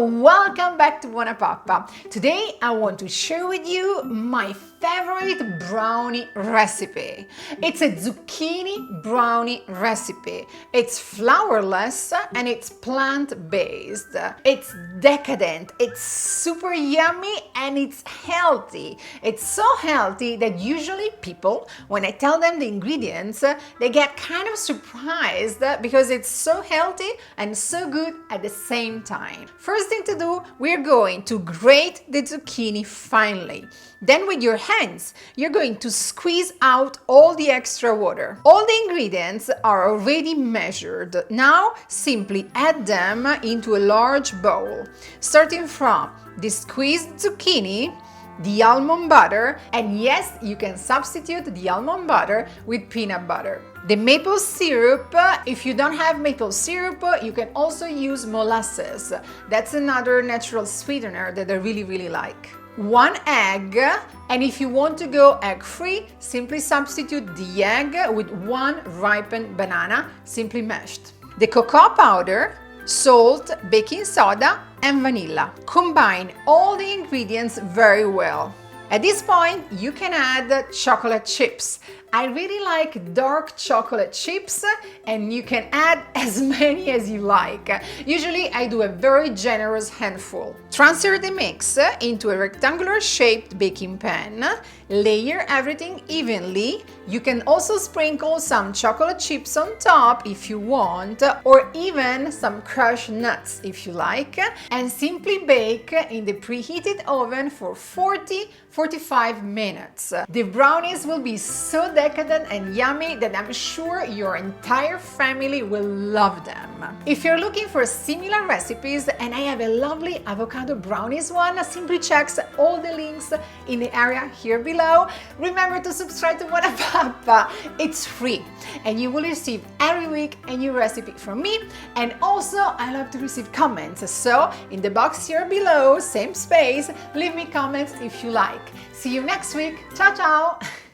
welcome back to BuonaPappa. Today I want to share with you my favorite brownie recipe. It's a zucchini brownie recipe. It's flourless and it's plant-based. It's decadent, it's super yummy, and it's healthy. It's so healthy that usually people, when I tell them the ingredients, they get kind of surprised because it's so healthy and so good at the same time. First thing to do, we're going to grate the zucchini finely. Then with your hands, you're going to squeeze out all the extra water. All the ingredients are already measured. Now simply add them into a large bowl, starting from the squeezed zucchini, the almond butter, and yes, you can substitute the almond butter with peanut butter. The maple syrup, if you don't have maple syrup, you can also use molasses. That's another natural sweetener that I really like. 1 egg, and if you want to go egg-free, simply substitute the egg with 1 ripened banana, simply mashed. The cocoa powder, salt, baking soda, and vanilla. Combine all the ingredients very well. At this point, you can add chocolate chips. I really like dark chocolate chips, and you can add as many as you like. Usually I do a very generous handful. Transfer the mix into a rectangular shaped baking pan. Layer everything evenly. You can also sprinkle some chocolate chips on top if you want, or even some crushed nuts if you like, and simply bake in the preheated oven for 40-45 minutes. The brownies will be so decadent and yummy that I'm sure your entire family will love them. If you're looking for similar recipes, and I have a lovely avocado brownies one, simply check all the links in the area here below. Remember to subscribe to BuonaPappa. It's free and you will receive every week a new recipe from me, and also I love to receive comments, so in the box here below, same space, leave me comments if you like. See you next week. Ciao ciao!